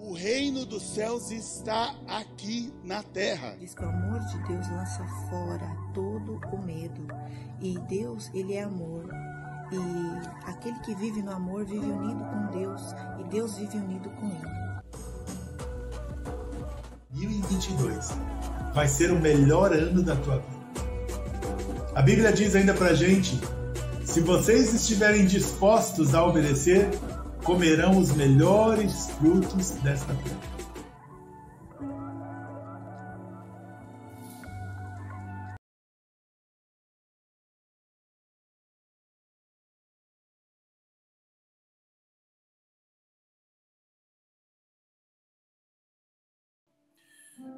O reino dos céus está aqui na terra. Diz que o amor de Deus lança fora todo o medo. E Deus, ele é amor. E aquele que vive no amor vive unido com Deus. E Deus vive unido com ele. 2022 vai ser o melhor ano da tua vida. A Bíblia diz ainda pra gente: se vocês estiverem dispostos a obedecer, comerão os melhores frutos desta terra.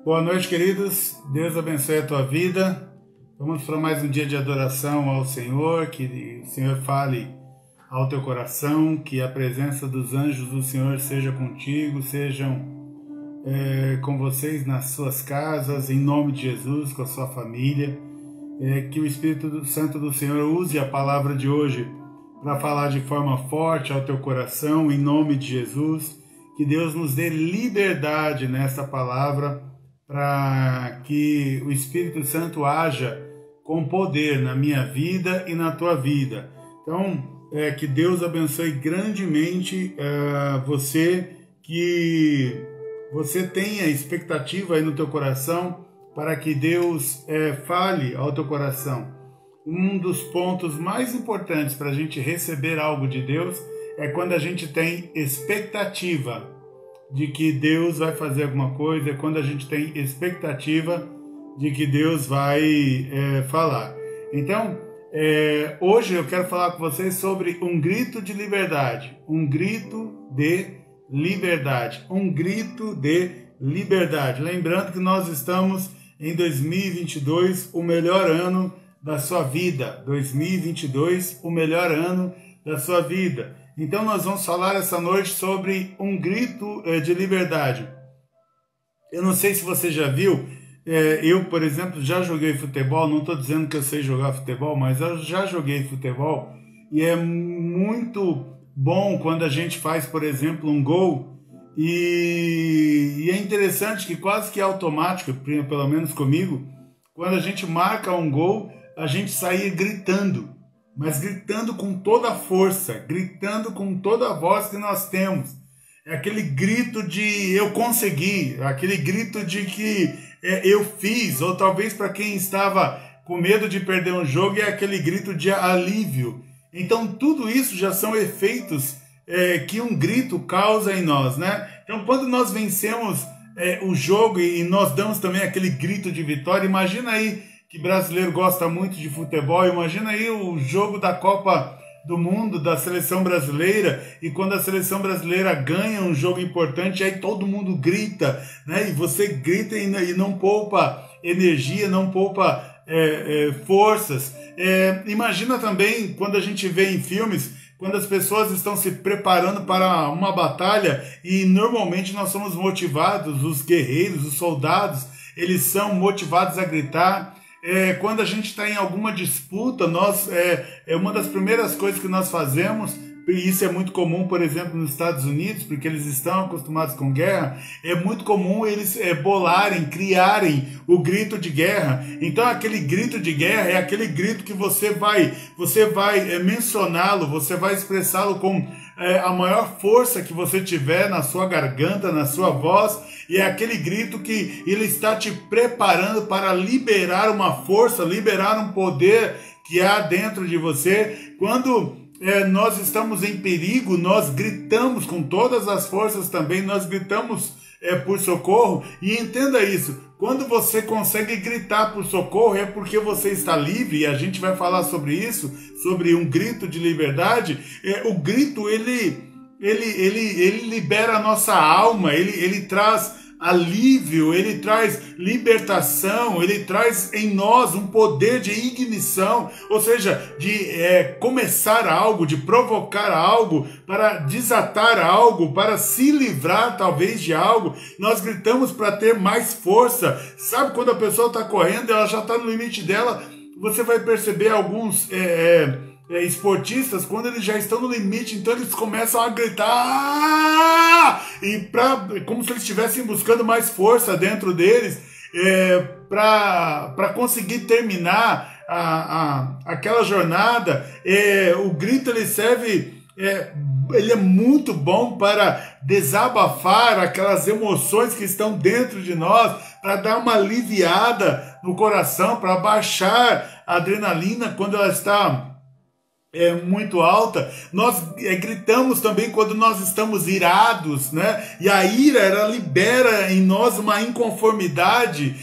Boa noite, queridos. Deus abençoe a tua vida. Vamos para mais um dia de adoração ao Senhor. Que o Senhor fale ao teu coração, que a presença dos anjos do Senhor seja contigo, sejam com vocês nas suas casas, em nome de Jesus, com a sua família. Que o Espírito Santo do Senhor use a palavra de hoje para falar de forma forte ao teu coração, em nome de Jesus. Que Deus nos dê liberdade nessa palavra, para que o Espírito Santo haja com poder na minha vida e na tua vida. Então, que Deus abençoe grandemente você, que você tenha expectativa aí no teu coração para que Deus fale ao teu coração. Um dos pontos mais importantes para a gente receber algo de Deus é quando a gente tem expectativa de que Deus vai fazer alguma coisa, é quando a gente tem expectativa de que Deus vai falar. Então, hoje eu quero falar com vocês sobre um grito de liberdade, um grito de liberdade, um grito de liberdade. Lembrando que nós estamos em 2022, o melhor ano da sua vida. 2022, o melhor ano da sua vida. Então nós vamos falar essa noite sobre um grito de liberdade. Eu não sei se você já viu, eu, por exemplo, já joguei futebol, não estou dizendo que eu sei jogar futebol, mas eu já joguei futebol e é muito bom quando a gente faz, por exemplo, um gol e é interessante que quase que é automático, pelo menos comigo, quando a gente marca um gol, a gente sai gritando. Mas gritando com toda a força, gritando com toda a voz que nós temos. É aquele grito de eu consegui, aquele grito de que eu fiz, ou talvez para quem estava com medo de perder um jogo, é aquele grito de alívio. Então tudo isso já são efeitos que um grito causa em nós, né? Então quando nós vencemos o jogo e nós damos também aquele grito de vitória, imagina aí, que brasileiro gosta muito de futebol, imagina aí o jogo da Copa do Mundo, da seleção brasileira, e quando a seleção brasileira ganha um jogo importante, aí todo mundo grita, né? E você grita e não poupa energia, não poupa forças. Imagina também quando a gente vê em filmes, quando as pessoas estão se preparando para uma batalha, e normalmente nós somos motivados, os guerreiros, os soldados, eles são motivados a gritar. Quando a gente está em alguma disputa, uma das primeiras coisas que nós fazemos, e isso é muito comum, por exemplo, nos Estados Unidos, porque eles estão acostumados com guerra, é muito comum eles criarem o grito de guerra. Então aquele grito de guerra é aquele grito que você vai mencioná-lo, você vai expressá-lo com a maior força que você tiver na sua garganta, na sua voz, e é aquele grito que ele está te preparando para liberar uma força, liberar um poder que há dentro de você. Quando nós estamos em perigo, nós gritamos com todas as forças também, nós gritamos por socorro, e entenda isso, quando você consegue gritar por socorro é porque você está livre, e a gente vai falar sobre isso, sobre um grito de liberdade. O grito, ele libera a nossa alma, ele traz alívio, ele traz libertação, ele traz em nós um poder de ignição, ou seja, de começar algo, de provocar algo, para desatar algo, para se livrar talvez de algo. Nós gritamos para ter mais força. Sabe quando a pessoa está correndo, ela já está no limite dela, você vai perceber alguns esportistas, quando eles já estão no limite, então eles começam a gritar, como se eles estivessem buscando mais força dentro deles, para conseguir terminar aquela jornada. O grito ele serve, ele é muito bom para desabafar aquelas emoções que estão dentro de nós, para dar uma aliviada no coração, para baixar a adrenalina quando ela está muito alta. Nós gritamos também quando nós estamos irados, né? E a ira, ela libera em nós uma inconformidade,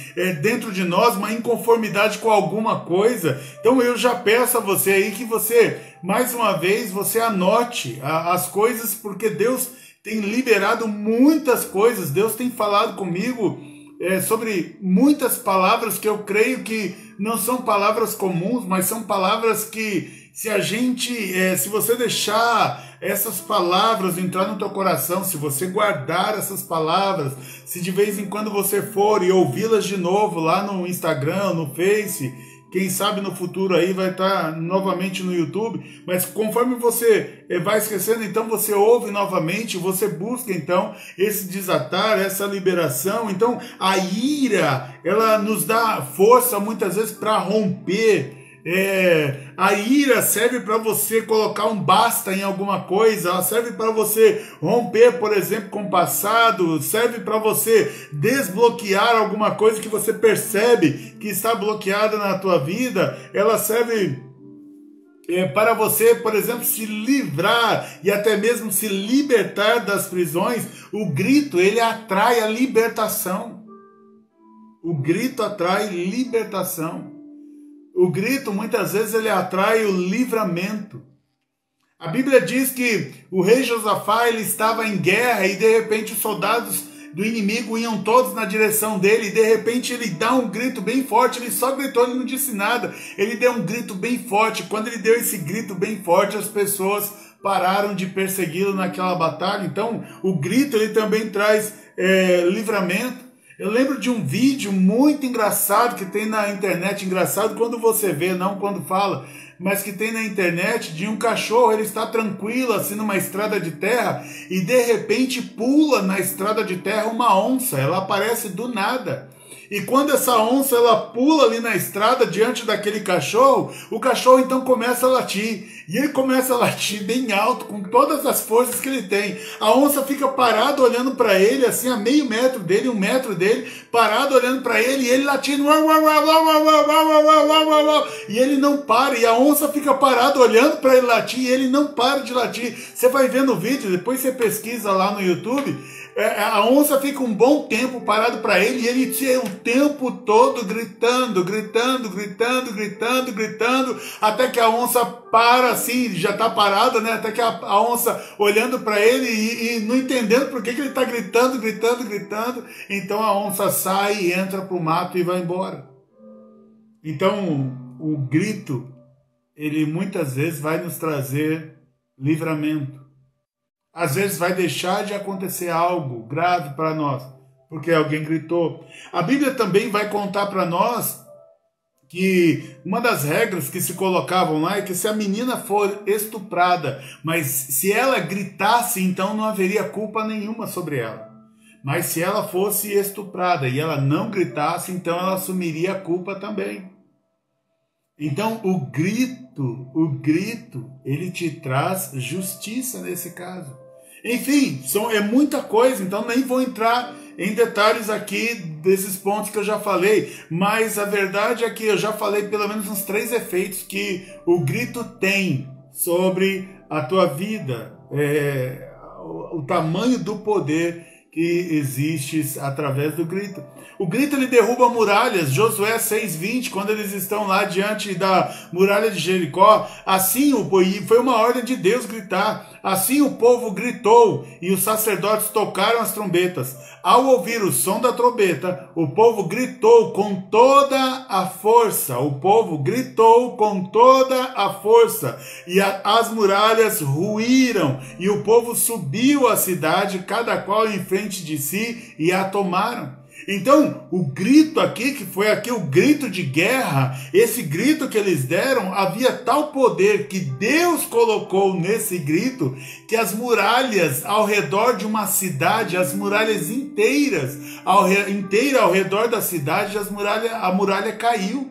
dentro de nós, uma inconformidade com alguma coisa. Então eu já peço a você aí que você, mais uma vez, você anote as coisas, porque Deus tem liberado muitas coisas. Deus tem falado comigo sobre muitas palavras que eu creio que não são palavras comuns, mas são palavras que, se você deixar essas palavras entrar no teu coração, se você guardar essas palavras, se de vez em quando você for e ouvi-las de novo lá no Instagram, no Face, quem sabe no futuro aí vai estar novamente no YouTube, mas conforme você vai esquecendo, então você ouve novamente, você busca então esse desatar, essa liberação. Então a ira, ela nos dá força muitas vezes para romper. A ira serve para você colocar um basta em alguma coisa, ela serve para você romper, por exemplo, com o passado, serve para você desbloquear alguma coisa que você percebe que está bloqueada na tua vida, ela serve para você, por exemplo, se livrar e até mesmo se libertar das prisões. O grito, ele atrai a libertação. O grito atrai libertação. O grito, muitas vezes, ele atrai o livramento. A Bíblia diz que o rei Josafá, ele estava em guerra e, de repente, os soldados do inimigo iam todos na direção dele e, de repente, ele dá um grito bem forte. Ele só gritou, ele não disse nada. Ele deu um grito bem forte. Quando ele deu esse grito bem forte, as pessoas pararam de persegui-lo naquela batalha. Então, o grito, ele também traz livramento. Eu lembro de um vídeo muito engraçado que tem na internet, engraçado quando você vê, não quando fala, mas que tem na internet, de um cachorro. Ele está tranquilo assim numa estrada de terra e de repente pula na estrada de terra uma onça. Ela aparece do nada. E quando essa onça ela pula ali na estrada diante daquele cachorro, o cachorro então começa a latir. E ele começa a latir bem alto, com todas as forças que ele tem. A onça fica parada olhando para ele, assim, a meio metro dele, 1 metro dele, parado olhando para ele, e ele latindo. E ele não para, e a onça fica parada olhando para ele latir, e ele não para de latir. Você vai vendo o vídeo, depois você pesquisa lá no YouTube. A onça fica um bom tempo parado para ele, e ele o tempo todo gritando, até que a onça para assim, já está parada, né? Até que a onça olhando para ele e não entendendo por que ele está gritando. Então a onça sai, entra para o mato e vai embora. Então o grito, ele muitas vezes vai nos trazer livramento. Às vezes vai deixar de acontecer algo grave para nós, porque alguém gritou. A Bíblia também vai contar para nós que uma das regras que se colocavam lá é que se a menina for estuprada, mas se ela gritasse, então não haveria culpa nenhuma sobre ela. Mas se ela fosse estuprada e ela não gritasse, então ela assumiria a culpa também. Então o grito, ele te traz justiça nesse caso. Enfim, é muita coisa, então nem vou entrar em detalhes aqui desses pontos que eu já falei, mas a verdade é que eu já falei pelo menos uns 3 efeitos que o grito tem sobre a tua vida, o tamanho do poder que existe através do grito. O grito, ele derruba muralhas. Josué 6:20, quando eles estão lá diante da muralha de Jericó, assim foi uma ordem de Deus gritar. Assim o povo gritou e os sacerdotes tocaram as trombetas. Ao ouvir o som da trombeta, o povo gritou com toda a força. E as muralhas ruíram e o povo subiu à cidade, cada qual em frente de si, e a tomaram. Então, o grito aqui, que foi aqui o grito de guerra, esse grito que eles deram, havia tal poder que Deus colocou nesse grito, que as muralhas ao redor de uma cidade, as muralhas inteiras, ao redor da cidade, a muralha caiu.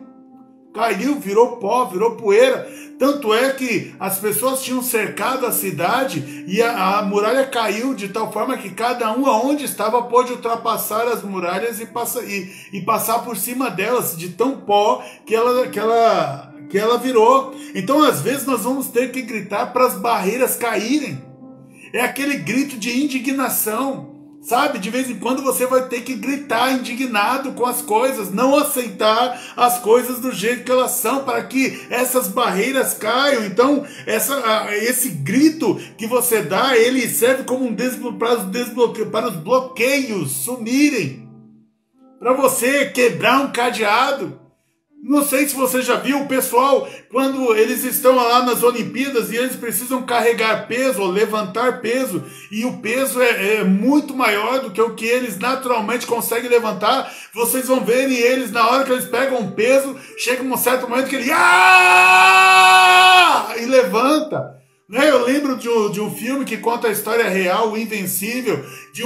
Caiu, virou pó, virou poeira. Tanto é que as pessoas tinham cercado a cidade e a muralha caiu de tal forma que cada um aonde estava pôde ultrapassar as muralhas e passar por cima delas, de tão pó que ela virou. Então, às vezes, nós vamos ter que gritar para as barreiras caírem. É aquele grito de indignação. Sabe, de vez em quando você vai ter que gritar indignado com as coisas, não aceitar as coisas do jeito que elas são, para que essas barreiras caiam. Então, esse grito que você dá, ele serve como para os bloqueios sumirem, para você quebrar um cadeado. Não sei se você já viu o pessoal, quando eles estão lá nas Olimpíadas e eles precisam carregar peso ou levantar peso, e o peso é muito maior do que o que eles naturalmente conseguem levantar. Vocês vão verem eles, na hora que eles pegam um peso, chega um certo momento que ele e levanta. Eu lembro de um filme que conta a história real, o Invencível, de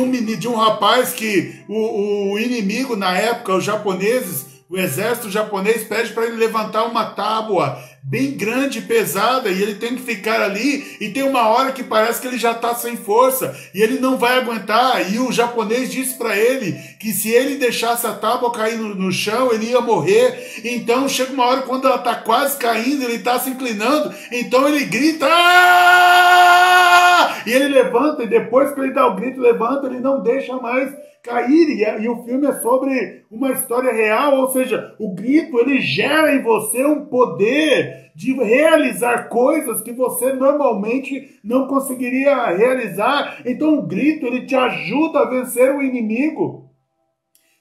um rapaz que o inimigo na época, os japoneses, o exército japonês pede para ele levantar uma tábua bem grande e pesada, e ele tem que ficar ali, e tem uma hora que parece que ele já está sem força, e ele não vai aguentar, e o japonês disse para ele que se ele deixasse a tábua cair no chão, ele ia morrer. Então chega uma hora quando ela está quase caindo, ele está se inclinando, então ele grita, Aaah! E ele levanta, e depois que ele dá o grito, levanta, ele não deixa mais cair, e o filme é sobre uma história real, ou seja, o grito, ele gera em você um poder de realizar coisas que você normalmente não conseguiria realizar. Então o grito, ele te ajuda a vencer o inimigo.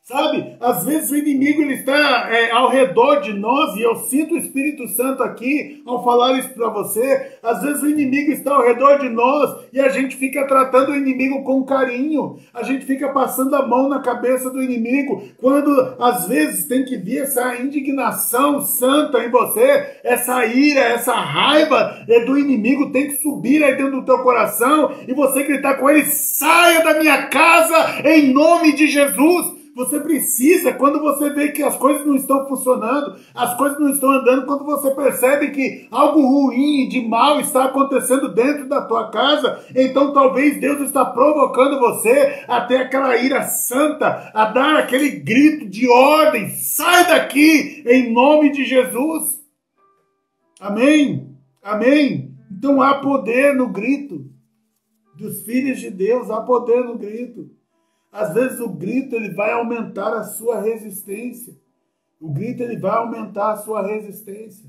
Sabe, às vezes o inimigo ele está ao redor de nós, e eu sinto o Espírito Santo aqui ao falar isso para você. Às vezes o inimigo está ao redor de nós e a gente fica tratando o inimigo com carinho, a gente fica passando a mão na cabeça do inimigo, quando às vezes tem que vir essa indignação santa em você, essa ira, essa raiva do inimigo tem que subir aí dentro do teu coração e você gritar com ele: saia da minha casa em nome de Jesus. Você precisa, quando você vê que as coisas não estão funcionando, as coisas não estão andando, quando você percebe que algo ruim, de mal está acontecendo dentro da tua casa, então talvez Deus está provocando você a ter aquela ira santa, a dar aquele grito de ordem: sai daqui, em nome de Jesus. Amém? Amém? Então há poder no grito dos filhos de Deus, há poder no grito. Às vezes o grito ele vai aumentar a sua resistência. O grito ele vai aumentar a sua resistência.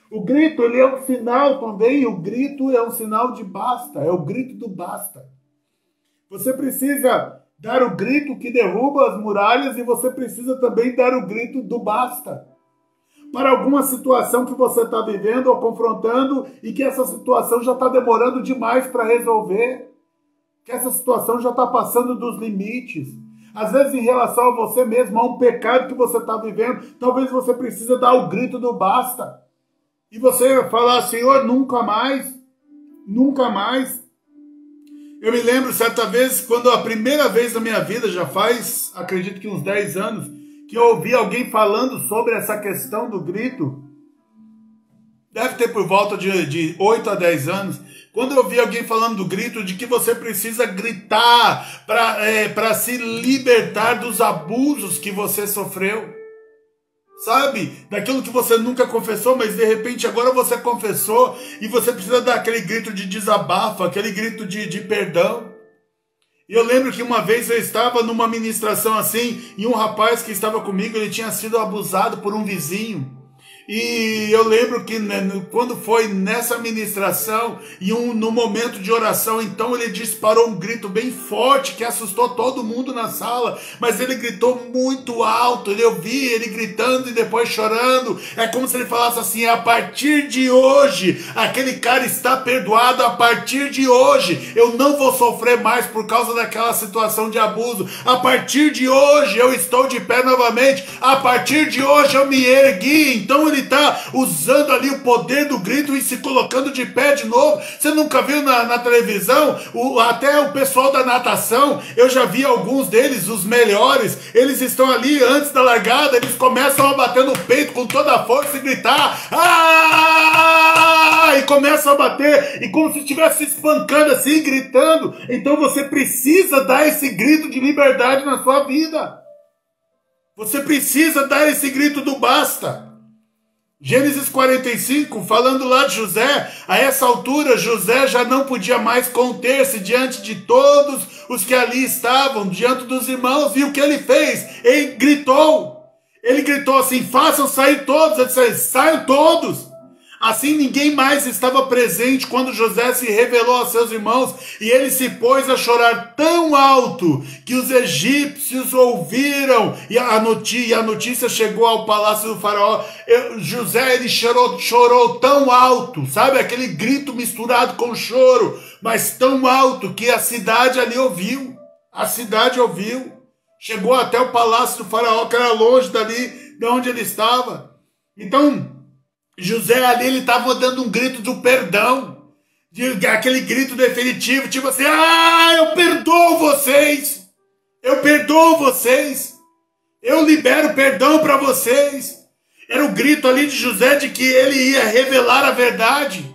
O grito ele é um sinal também, o grito é um sinal de basta, é o grito do basta. Você precisa dar o grito que derruba as muralhas e você precisa também dar o grito do basta. Para alguma situação que você está vivendo ou confrontando e que essa situação já está demorando demais para resolver. Que essa situação já está passando dos limites. Às vezes, em relação a você mesmo, a um pecado que você está vivendo, talvez você precise dar o grito do basta. E você falar: Senhor, nunca mais, nunca mais. Eu me lembro, certa vez, quando a primeira vez na minha vida, já faz, acredito que uns 10 anos, que eu ouvi alguém falando sobre essa questão do grito. Deve ter por volta de 8 a 10 anos. Quando eu vi alguém falando do grito, de que você precisa gritar para se libertar dos abusos que você sofreu. Sabe? Daquilo que você nunca confessou, mas de repente agora você confessou e você precisa dar aquele grito de desabafo, aquele grito de perdão. E eu lembro que uma vez eu estava numa ministração assim, e um rapaz que estava comigo, ele tinha sido abusado por um vizinho. E eu lembro que quando foi nessa ministração e no momento de oração, então ele disparou um grito bem forte que assustou todo mundo na sala, mas ele gritou muito alto. Eu vi ele gritando e depois chorando. É como se ele falasse assim: a partir de hoje, aquele cara está perdoado. A partir de hoje, eu não vou sofrer mais por causa daquela situação de abuso. A partir de hoje, eu estou de pé novamente. A partir de hoje, eu me ergui. Então ele está usando ali o poder do grito e se colocando de pé de novo. Você nunca viu na televisão? Até o pessoal da natação, eu já vi alguns deles, os melhores, eles estão ali antes da largada, eles começam a bater no peito com toda a força e gritar: "Ah!" E começam a bater, e como se estivesse se espancando assim, gritando. Então você precisa dar esse grito de liberdade na sua vida. Você precisa dar esse grito do basta. Gênesis 45, falando lá de José, a essa altura José já não podia mais conter-se diante de todos os que ali estavam, diante dos irmãos. E o que ele fez? Ele gritou assim: façam sair todos. Ele disse: saiam todos. Assim ninguém mais estava presente quando José se revelou a seus irmãos, e ele se pôs a chorar tão alto que os egípcios ouviram, e a notícia chegou ao palácio do faraó. José, ele chorou tão alto, sabe, aquele grito misturado com choro, mas tão alto que a cidade ali ouviu. A cidade ouviu, chegou até o palácio do faraó, que era longe dali de onde ele estava. Então José ali, ele estava dando um grito do perdão, aquele grito definitivo, tipo assim: eu perdoo vocês, eu perdoo vocês, eu libero perdão para vocês. Era o grito ali de José de que ele ia revelar a verdade.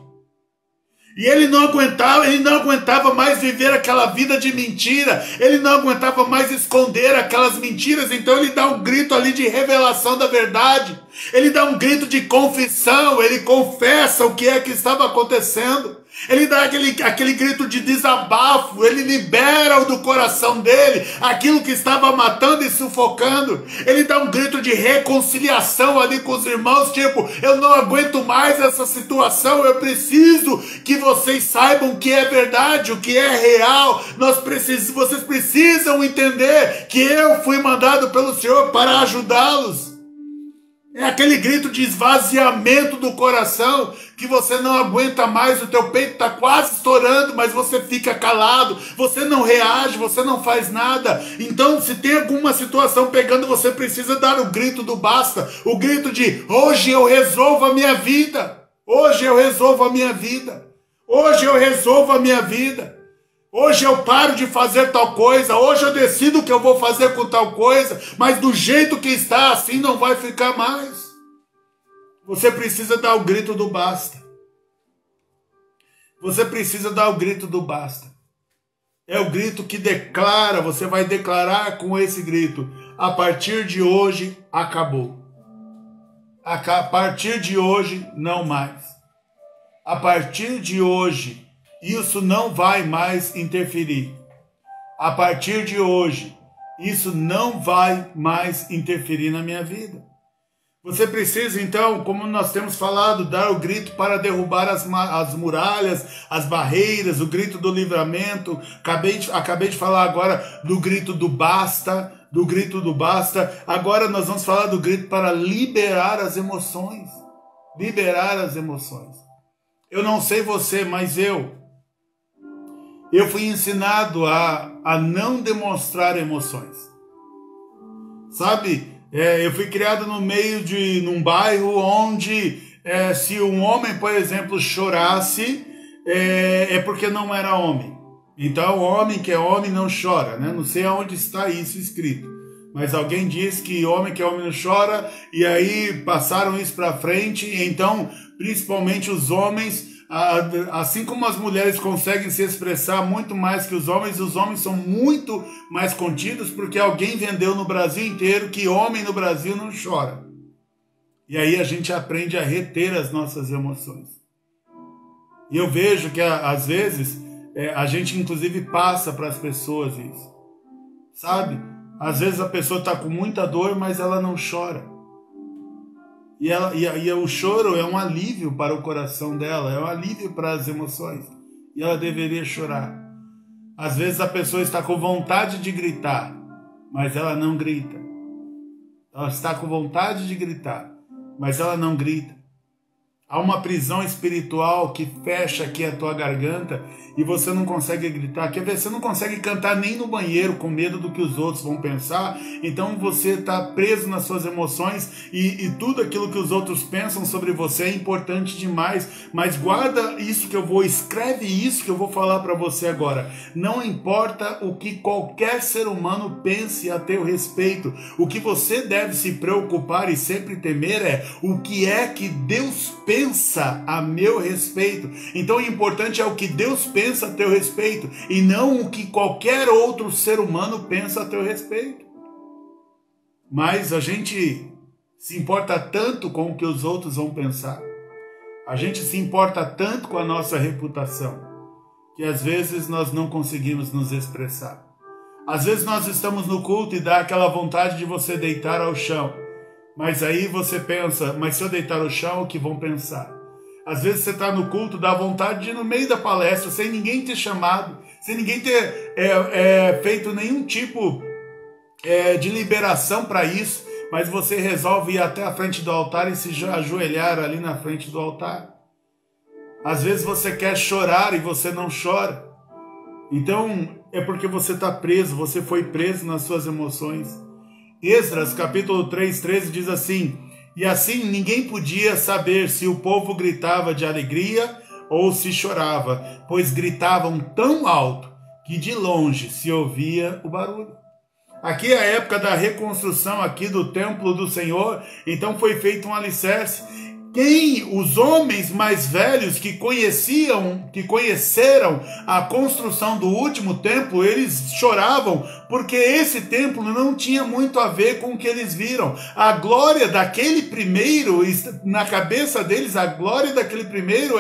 E ele não aguentava mais viver aquela vida de mentira, ele não aguentava mais esconder aquelas mentiras. Então ele dá um grito ali de revelação da verdade, ele dá um grito de confissão, ele confessa o que é que estava acontecendo, ele dá aquele grito de desabafo, ele libera do coração dele aquilo que estava matando e sufocando. Ele dá um grito de reconciliação ali com os irmãos, tipo: eu não aguento mais essa situação, eu preciso que vocês saibam o que é verdade, o que é real. Vocês precisam entender que eu fui mandado pelo Senhor para ajudá-los. É aquele grito de esvaziamento do coração, que você não aguenta mais, o teu peito está quase estourando, mas você fica calado, você não reage, você não faz nada. Então, se tem alguma situação pegando, você precisa dar o grito do basta, o grito de: hoje eu resolvo a minha vida, hoje eu resolvo a minha vida, hoje eu resolvo a minha vida. Hoje eu paro de fazer tal coisa, hoje eu decido o que eu vou fazer com tal coisa, mas do jeito que está, assim não vai ficar mais. Você precisa dar o grito do basta. Você precisa dar o grito do basta. É o grito que declara, você vai declarar com esse grito: a partir de hoje acabou. A partir de hoje não mais. A partir de hoje isso não vai mais interferir. A partir de hoje, isso não vai mais interferir na minha vida. Você precisa, então, como nós temos falado, dar o grito para derrubar as muralhas, as barreiras, o grito do livramento. Acabei de falar agora do grito do basta, Agora nós vamos falar do grito para liberar as emoções. Liberar as emoções. Eu não sei você, mas eu fui ensinado a não demonstrar emoções. Sabe? Eu fui criado no meio num bairro onde se um homem, por exemplo, chorasse, é porque não era homem. Então, o homem que é homem não chora, né? Não sei aonde está isso escrito, mas alguém diz que homem que é homem não chora, e aí passaram isso para frente. Então, principalmente os homens, assim como as mulheres conseguem se expressar muito mais que os homens são muito mais contidos, porque alguém vendeu no Brasil inteiro que homem no Brasil não chora. E aí a gente aprende a reter as nossas emoções. E eu vejo que às vezes a gente inclusive passa para as pessoas isso, sabe? Às vezes a pessoa está com muita dor, mas ela não chora. E o choro é um alívio para o coração dela, é um alívio para as emoções. E ela deveria chorar. Às vezes a pessoa está com vontade de gritar, mas ela não grita. Ela está com vontade de gritar, mas ela não grita. Há uma prisão espiritual que fecha aqui a tua garganta e você não consegue gritar. Quer ver? Você não consegue cantar nem no banheiro com medo do que os outros vão pensar. Então você está preso nas suas emoções e tudo aquilo que os outros pensam sobre você é importante demais. Mas guarda isso escreve isso que eu vou falar para você agora. Não importa o que qualquer ser humano pense a teu respeito. O que você deve se preocupar e sempre temer é o que é que Deus pensa a meu respeito. Então o importante é o que Deus pensa a teu respeito e não o que qualquer outro ser humano pensa a teu respeito. Mas a gente se importa tanto com o que os outros vão pensar. A gente se importa tanto com a nossa reputação que às vezes nós não conseguimos nos expressar. Às vezes nós estamos no culto e dá aquela vontade de você deitar ao chão. Mas aí você pensa, mas se eu deitar no chão, o que vão pensar? Às vezes você está no culto, dá vontade de ir no meio da palestra, sem ninguém ter chamado, sem ninguém ter feito nenhum tipo de liberação para isso, mas você resolve ir até a frente do altar e se ajoelhar ali na frente do altar. Às vezes você quer chorar e você não chora. Então é porque você está preso, você foi preso nas suas emoções. Esdras, capítulo 3:13 diz assim: e assim ninguém podia saber se o povo gritava de alegria ou se chorava, pois gritavam tão alto que de longe se ouvia o barulho. Aqui é a época da reconstrução aqui do templo do Senhor, então foi feito um alicerce. Os homens mais velhos que conheceram a construção do último templo, eles choravam porque esse templo não tinha muito a ver com o que eles viram. A glória daquele primeiro, na cabeça deles, a glória daquele primeiro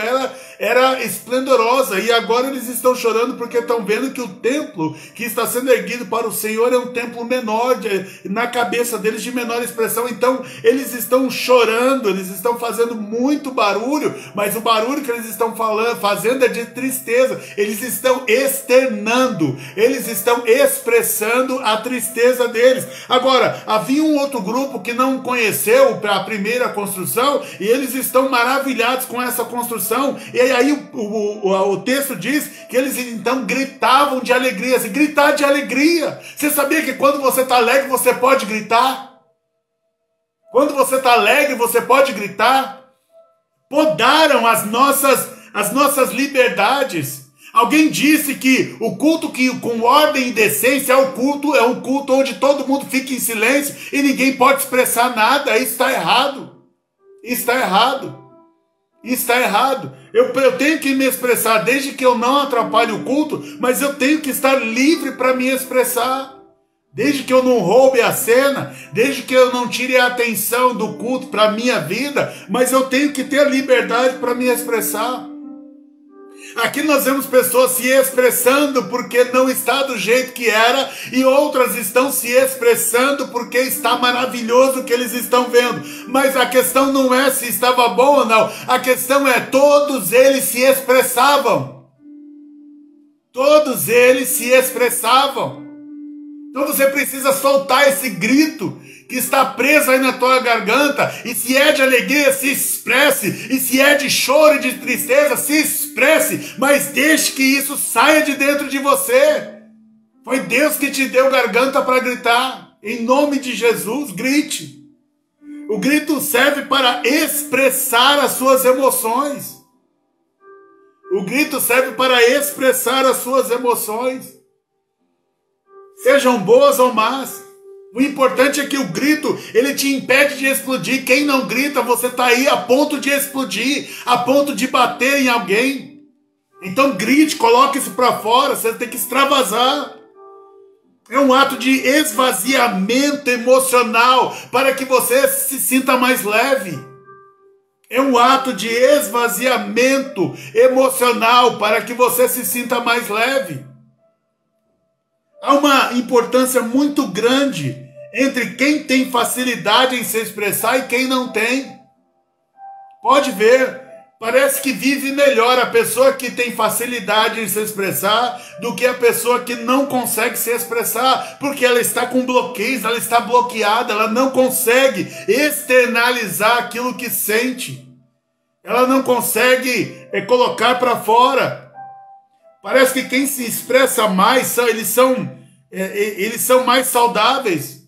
era esplendorosa, e agora eles estão chorando porque estão vendo que o templo que está sendo erguido para o Senhor é um templo menor, na cabeça deles de menor expressão. Então eles estão chorando, eles estão fazendo muito barulho, mas o barulho que eles estão fazendo é de tristeza. Eles estão externando, eles estão expressando a tristeza deles. Agora, havia um outro grupo que não conheceu a primeira construção e eles estão maravilhados com essa construção, e aí o texto diz que eles então gritavam de alegria. Assim, gritar de alegria. Você sabia que quando você está alegre você pode gritar? Quando você está alegre você pode gritar? Podaram as nossas liberdades. Alguém disse que o culto com ordem e decência é um culto onde todo mundo fica em silêncio e ninguém pode expressar nada. Isso está errado. Está errado. Está errado. Eu tenho que me expressar desde que eu não atrapalhe o culto, mas eu tenho que estar livre para me expressar. Desde que eu não roube a cena, desde que eu não tire a atenção do culto para a minha vida, mas eu tenho que ter a liberdade para me expressar. Aqui nós vemos pessoas se expressando porque não está do jeito que era, e outras estão se expressando porque está maravilhoso o que eles estão vendo. Mas a questão não é se estava bom ou não, a questão é todos eles se expressavam. Todos eles se expressavam. Então você precisa soltar esse grito que está preso aí na tua garganta, e se é de alegria, se expresse, e se é de choro e de tristeza, se expresse, mas deixe que isso saia de dentro de você. Foi Deus que te deu garganta para gritar. Em nome de Jesus, grite. O grito serve para expressar as suas emoções. O grito serve para expressar as suas emoções. Sejam boas ou más. O importante é que o grito, ele te impede de explodir. Quem não grita, você está aí a ponto de explodir, a ponto de bater em alguém. Então grite, coloque isso para fora, você tem que extravasar. É um ato de esvaziamento emocional para que você se sinta mais leve. É um ato de esvaziamento emocional para que você se sinta mais leve. Há uma importância muito grande entre quem tem facilidade em se expressar e quem não tem. Pode ver, parece que vive melhor a pessoa que tem facilidade em se expressar do que a pessoa que não consegue se expressar, porque ela está com bloqueios, ela está bloqueada, ela não consegue externalizar aquilo que sente. Ela não consegue colocar para fora. Parece que quem se expressa mais, eles são mais saudáveis.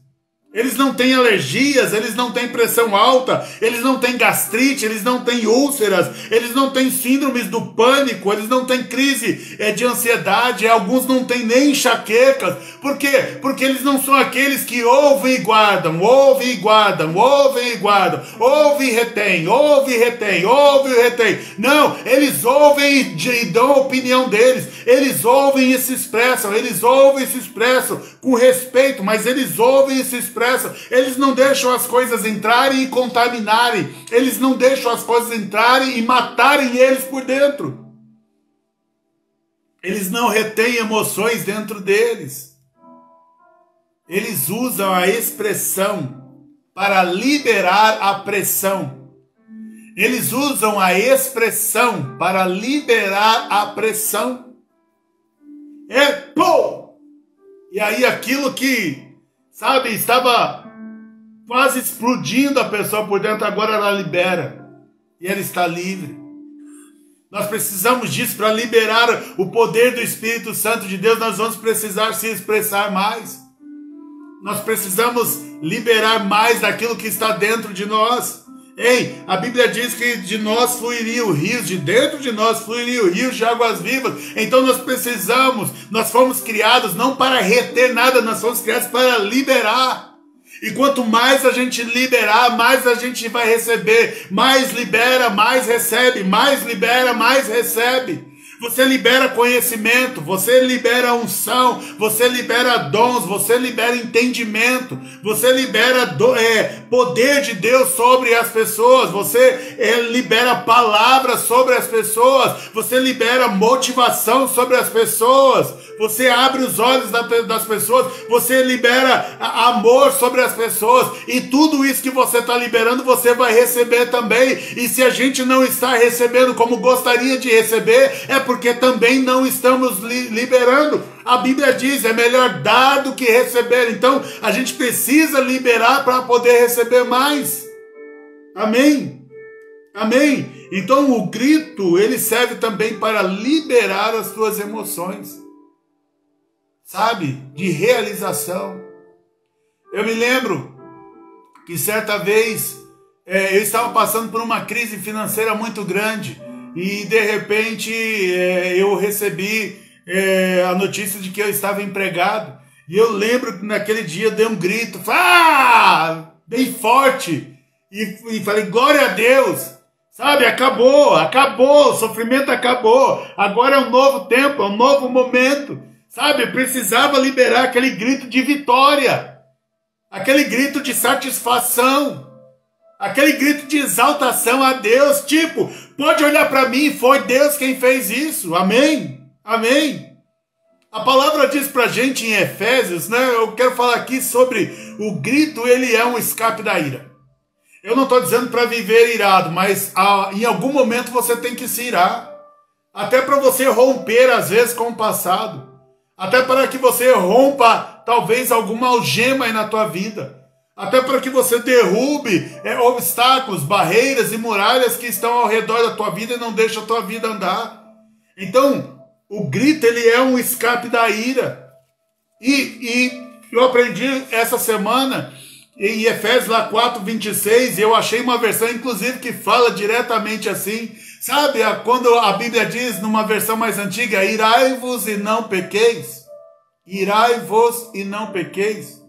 Eles não têm alergias, eles não têm pressão alta, eles não têm gastrite, eles não têm úlceras, eles não têm síndromes do pânico, eles não têm crise de ansiedade, alguns não têm nem enxaquecas. Por quê? Porque eles não são aqueles que ouvem e guardam, ouvem e guardam, ouvem e guardam, ouvem e retém, ouvem e retém, ouvem e retém. Não, eles ouvem e dão a opinião deles, eles ouvem e se expressam, eles ouvem e se expressam com respeito, mas eles ouvem e se expressam. Eles não deixam as coisas entrarem e contaminarem. Eles não deixam as coisas entrarem e matarem eles por dentro. Eles não retêm emoções dentro deles. Eles usam a expressão para liberar a pressão. Eles usam a expressão para liberar a pressão. Pô! E aí aquilo que estava quase explodindo a pessoa por dentro, agora ela libera. E ela está livre. Nós precisamos disso para liberar o poder do Espírito Santo de Deus. Nós vamos precisar se expressar mais. Nós precisamos liberar mais daquilo que está dentro de nós. Ei, a Bíblia diz que de nós fluiriam rios, de dentro de nós fluiriam rios de águas vivas. Então nós fomos criados não para reter nada, nós fomos criados para liberar. E quanto mais a gente liberar, mais a gente vai receber. Mais libera, mais recebe. Mais libera, mais recebe. Você libera conhecimento, você libera unção, você libera dons, você libera entendimento, você libera poder de Deus sobre as pessoas, você libera palavras sobre as pessoas, você libera motivação sobre as pessoas, você abre os olhos das pessoas, você libera amor sobre as pessoas, e tudo isso que você está liberando, você vai receber também. E se a gente não está recebendo como gostaria de receber, é porque também não estamos liberando. A Bíblia diz, é melhor dar do que receber. Então, a gente precisa liberar para poder receber mais. Amém? Amém? Então, o grito, ele serve também para liberar as tuas emoções. Sabe? De realização. Eu me lembro que certa vez eu estava passando por uma crise financeira muito grande. E de repente eu recebi a notícia de que eu estava empregado. E eu lembro que naquele dia eu dei um grito, bem forte, e falei, glória a Deus, sabe, acabou, o sofrimento acabou, agora é um novo tempo, é um novo momento, sabe, eu precisava liberar aquele grito de vitória, aquele grito de satisfação, aquele grito de exaltação a Deus, tipo, pode olhar para mim, foi Deus quem fez isso, amém? Amém? A palavra diz pra gente em Efésios, né? Eu quero falar aqui sobre o grito, ele é um escape da ira. Eu não estou dizendo para viver irado, mas em algum momento você tem que se irar, até para você romper às vezes com o passado, até para que você rompa talvez alguma algema aí na tua vida, até para que você derrube obstáculos, barreiras e muralhas que estão ao redor da tua vida e não deixam a tua vida andar. Então, o grito, ele é um escape da ira. E eu aprendi essa semana em Efésios lá 4:26, eu achei uma versão, inclusive, que fala diretamente assim. Sabe, quando a Bíblia diz, numa versão mais antiga, irai-vos e não pequeis. Irai-vos e não pequeis.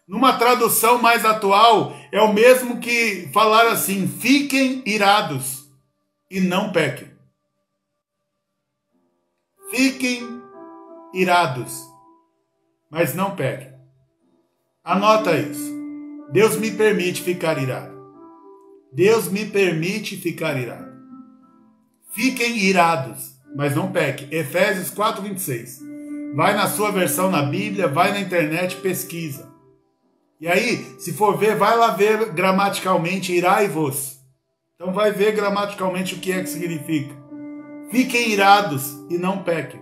Numa tradução mais atual, é o mesmo que falar assim, fiquem irados e não pequem. Fiquem irados, mas não pequem. Anota isso. Deus me permite ficar irado. Deus me permite ficar irado. Fiquem irados, mas não pequem. Efésios 4:26. Vai na sua versão na Bíblia, vai na internet, pesquisa. E aí, se for ver, vai lá ver gramaticalmente, irai-vos. Então vai ver gramaticalmente o que é que significa. Fiquem irados e não pequem.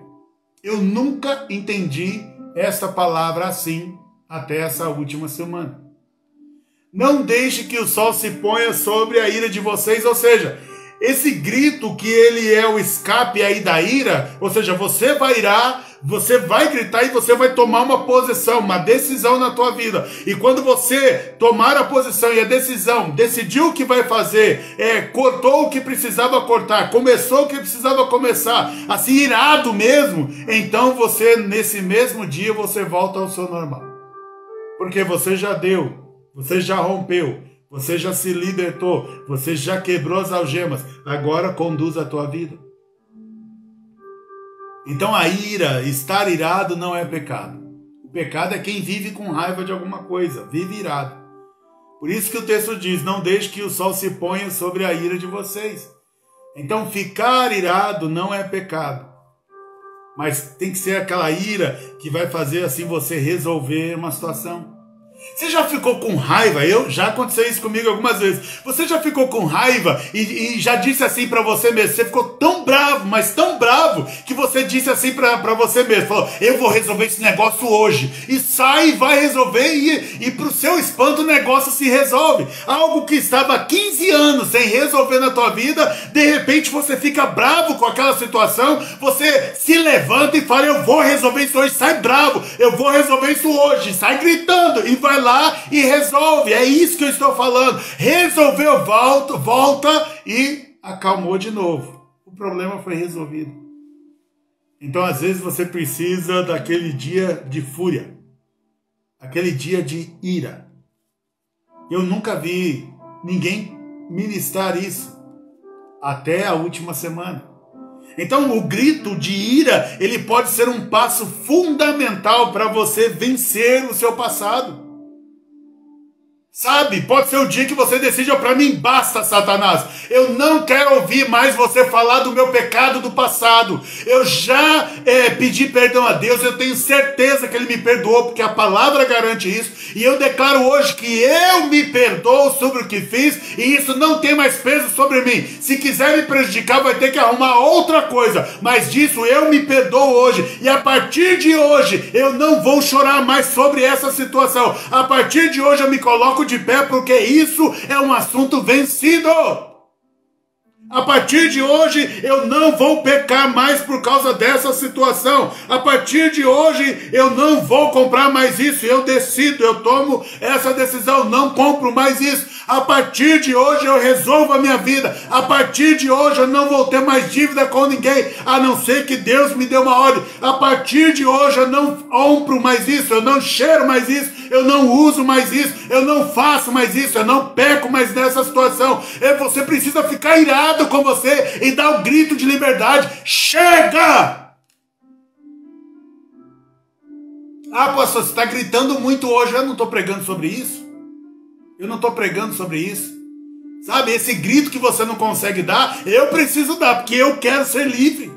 Eu nunca entendi essa palavra assim até essa última semana. Não deixe que o sol se ponha sobre a ira de vocês, ou seja, esse grito que ele é o escape aí da ira, ou seja, você vai irar, você vai gritar e você vai tomar uma posição, uma decisão na tua vida. E quando você tomar a posição e a decisão, decidiu o que vai fazer, cortou o que precisava cortar, começou o que precisava começar, assim irado mesmo, então você nesse mesmo dia você volta ao seu normal. Porque você já deu, você já rompeu, você já se libertou, você já quebrou as algemas, agora conduz a tua vida. Então a ira, estar irado não é pecado. O pecado é quem vive com raiva de alguma coisa, vive irado. Por isso que o texto diz, não deixe que o sol se ponha sobre a ira de vocês. Então ficar irado não é pecado. Mas tem que ser aquela ira que vai fazer assim você resolver uma situação. Você já ficou com raiva? Já aconteceu isso comigo algumas vezes. Você já ficou com raiva e já disse assim pra você mesmo, você ficou tão bravo, mas tão bravo, que você disse assim pra você mesmo, falou, eu vou resolver esse negócio hoje. E sai e vai resolver e pro seu espanto o negócio se resolve. Algo que estava há 15 anos sem resolver na tua vida, de repente você fica bravo com aquela situação, você se levanta e fala, eu vou resolver isso hoje, sai bravo, eu vou resolver isso hoje, sai gritando e vai lá e resolve. É isso que eu estou falando. Resolveu, volta e acalmou de novo. O problema foi resolvido. Então às vezes você precisa daquele dia de fúria, aquele dia de ira. Eu nunca vi ninguém ministrar isso até a última semana. Então o grito de ira, ele pode ser um passo fundamental para você vencer o seu passado. Sabe, pode ser o dia que você decide, para mim basta, Satanás, eu não quero ouvir mais você falar do meu pecado do passado, eu já pedi perdão a Deus, eu tenho certeza que Ele me perdoou, porque a palavra garante isso, e eu declaro hoje que eu me perdoo sobre o que fiz, e isso não tem mais peso sobre mim. Se quiser me prejudicar, vai ter que arrumar outra coisa, mas disso eu me perdoo hoje, e a partir de hoje, eu não vou chorar mais sobre essa situação, a partir de hoje eu me coloco de pé, porque isso é um assunto vencido. A partir de hoje eu não vou pecar mais por causa dessa situação. A partir de hoje eu não vou comprar mais isso. Eu decido, eu tomo essa decisão, não compro mais isso. A partir de hoje eu resolvo a minha vida. A partir de hoje eu não vou ter mais dívida com ninguém, a não ser que Deus me dê uma ordem. A partir de hoje eu não compro mais isso, eu não cheiro mais isso, eu não uso mais isso, eu não faço mais isso, eu não peco mais nessa situação. Você precisa ficar irado com você e dar um grito de liberdade. Chega! Ah, pastor, você está gritando muito hoje. Eu não estou pregando sobre isso. Eu não estou pregando sobre isso. Sabe, esse grito que você não consegue dar, eu preciso dar, porque eu quero ser livre.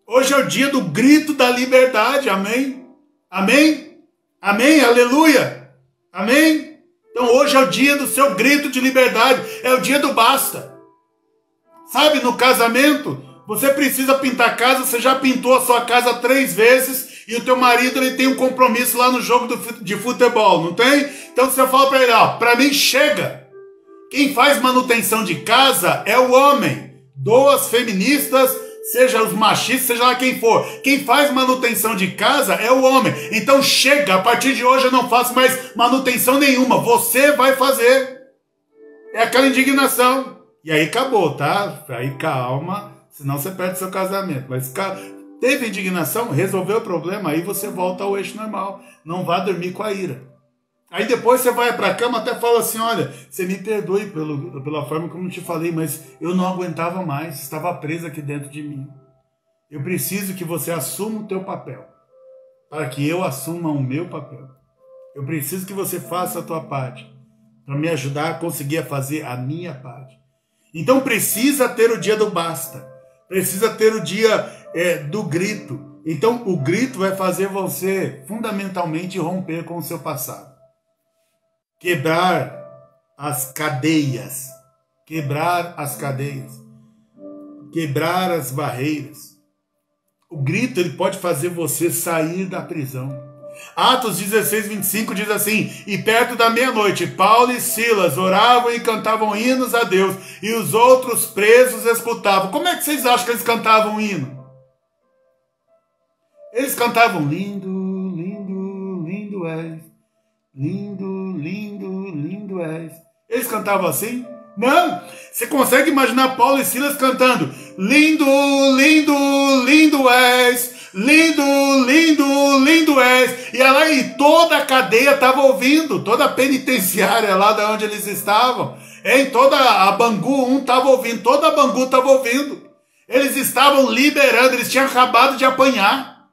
Hoje é o dia do grito da liberdade, amém? Amém? Amém? Aleluia! Amém? Então hoje é o dia do seu grito de liberdade, é o dia do basta. Sabe, no casamento, você precisa pintar a casa, você já pintou a sua casa 3 vezes, e o teu marido ele tem um compromisso lá no jogo de futebol, não tem? Então você fala para ele, ó, para mim chega. Quem faz manutenção de casa é o homem. Doas feministas, seja os machistas, seja lá quem for. Quem faz manutenção de casa é o homem. Então chega, a partir de hoje eu não faço mais manutenção nenhuma. Você vai fazer. É aquela indignação. E aí acabou, tá? Aí calma, senão você perde seu casamento. Mas teve indignação, resolveu o problema, aí você volta ao eixo normal. Não vá dormir com a ira. Aí depois você vai para a cama, até fala assim, olha, você me perdoe pela forma como eu te falei, mas eu não aguentava mais, estava preso aqui dentro de mim. Eu preciso que você assuma o teu papel, para que eu assuma o meu papel. Eu preciso que você faça a tua parte, para me ajudar a conseguir fazer a minha parte. Então precisa ter o dia do basta, precisa ter o dia do grito. Então o grito vai fazer você fundamentalmente romper com o seu passado. Quebrar as cadeias quebrar as cadeias, quebrar as barreiras. O grito, ele pode fazer você sair da prisão. Atos 16, 25 diz assim: e perto da meia-noite, Paulo e Silas oravam e cantavam hinos a Deus, e os outros presos escutavam. Como é que vocês acham que eles cantavam hino? Eles cantavam: lindo, lindo, lindo és, lindo, lindo, lindo és. Eles cantavam assim? Não! Você consegue imaginar Paulo e Silas cantando: lindo, lindo, lindo és, lindo, lindo, lindo és. E toda a cadeia estava ouvindo, toda a penitenciária lá de onde eles estavam, em toda a Bangu 1 estava ouvindo, toda a Bangu estava ouvindo. Eles estavam liberando, eles tinham acabado de apanhar,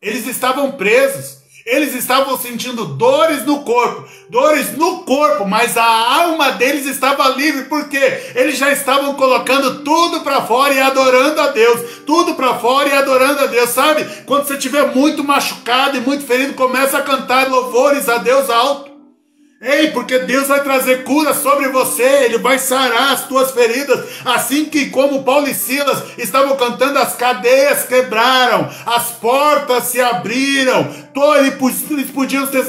eles estavam presos. Eles estavam sentindo dores no corpo, mas a alma deles estava livre, porque eles já estavam colocando tudo para fora e adorando a Deus, tudo para fora e adorando a Deus, sabe? Quando você estiver muito machucado e muito ferido, começa a cantar louvores a Deus alto. Ei, porque Deus vai trazer cura sobre você, Ele vai sarar as tuas feridas, assim que como Paulo e Silas estavam cantando, as cadeias quebraram, as portas se abriram, eles podiam ter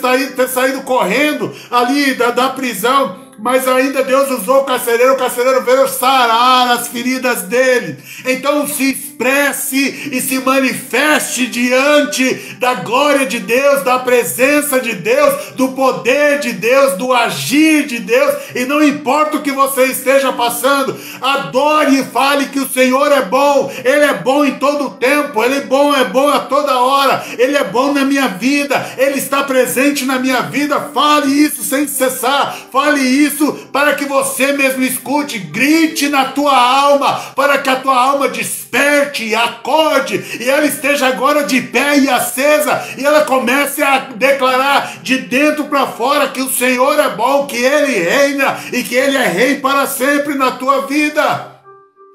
saído correndo ali da prisão, mas ainda Deus usou o carcereiro veio sarar as feridas dele. Então se expresse e se manifeste diante da glória de Deus, da presença de Deus, do poder de Deus, do agir de Deus, e não importa o que você esteja passando, adore e fale que o Senhor é bom, Ele é bom em todo o tempo, Ele é bom a toda hora, Ele é bom na minha vida, Ele está presente na minha vida. Fale isso sem cessar, fale isso para que você mesmo escute, grite na tua alma, para que a tua alma desperte e acorde, e ela esteja agora de pé e acesa, e ela comece a declarar de dentro para fora que o Senhor é bom, que Ele reina e que Ele é rei para sempre na tua vida.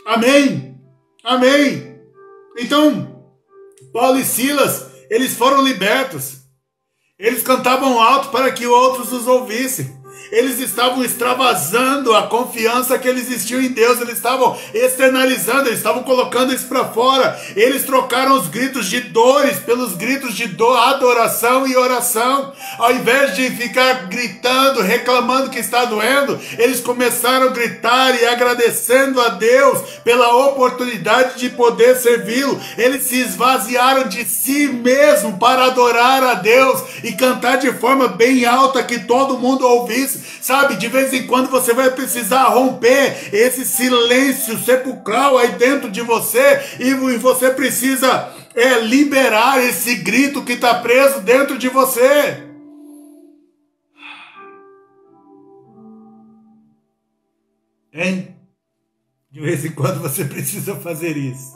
Amém? Amém? Então, Paulo e Silas, eles foram libertos. Eles cantavam alto para que outros os ouvissem. Eles estavam extravasando a confiança que eles tinham em Deus, eles estavam externalizando, eles estavam colocando isso para fora. Eles trocaram os gritos de dores pelos gritos de adoração e oração. Ao invés de ficar gritando, reclamando que está doendo, eles começaram a gritar e agradecendo a Deus pela oportunidade de poder servi-lo. Eles se esvaziaram de si mesmo para adorar a Deus e cantar de forma bem alta que todo mundo ouvisse. Sabe, de vez em quando você vai precisar romper esse silêncio sepulcral aí dentro de você, e você precisa liberar esse grito que está preso dentro de você. Hein? De vez em quando você precisa fazer isso.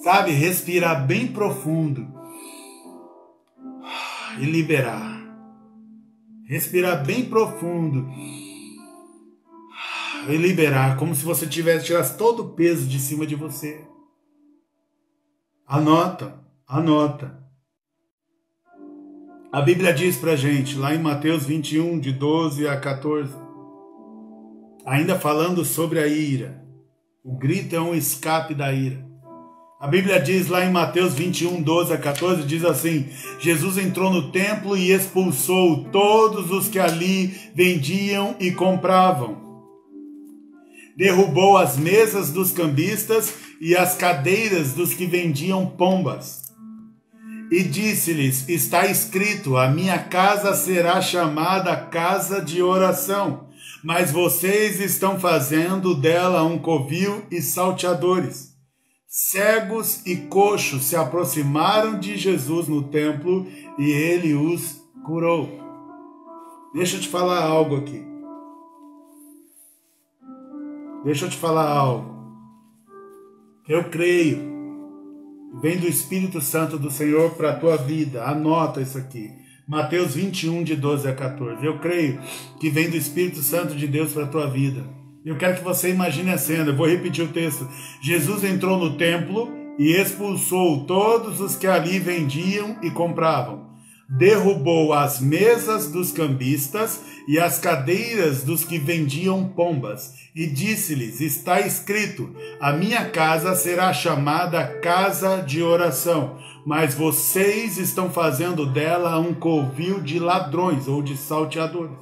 Sabe, respirar bem profundo e liberar. Respirar bem profundo e liberar, como se você tirasse todo o peso de cima de você. Anota. A Bíblia diz pra gente, lá em Mateus 21, de 12 a 14, ainda falando sobre a ira. O grito é um escape da ira. A Bíblia diz lá em Mateus 21, 12 a 14, diz assim: Jesus entrou no templo e expulsou todos os que ali vendiam e compravam. Derrubou as mesas dos cambistas e as cadeiras dos que vendiam pombas. E disse-lhes: está escrito, a minha casa será chamada casa de oração, mas vocês estão fazendo dela um covil e salteadores. Cegos e coxos se aproximaram de Jesus no templo e ele os curou. Deixa eu te falar algo aqui. Eu creio. Vem do Espírito Santo do Senhor para a tua vida. Anota isso aqui. Mateus 21, de 12 a 14. Eu creio que vem do Espírito Santo de Deus para a tua vida. Eu quero que você imagine a cena. Eu vou repetir o texto. Jesus entrou no templo e expulsou todos os que ali vendiam e compravam. derrubou as mesas dos cambistas e as cadeiras dos que vendiam pombas, e disse-lhes: está escrito, a minha casa será chamada casa de oração, mas vocês estão fazendo dela um covil de ladrões ou de salteadores.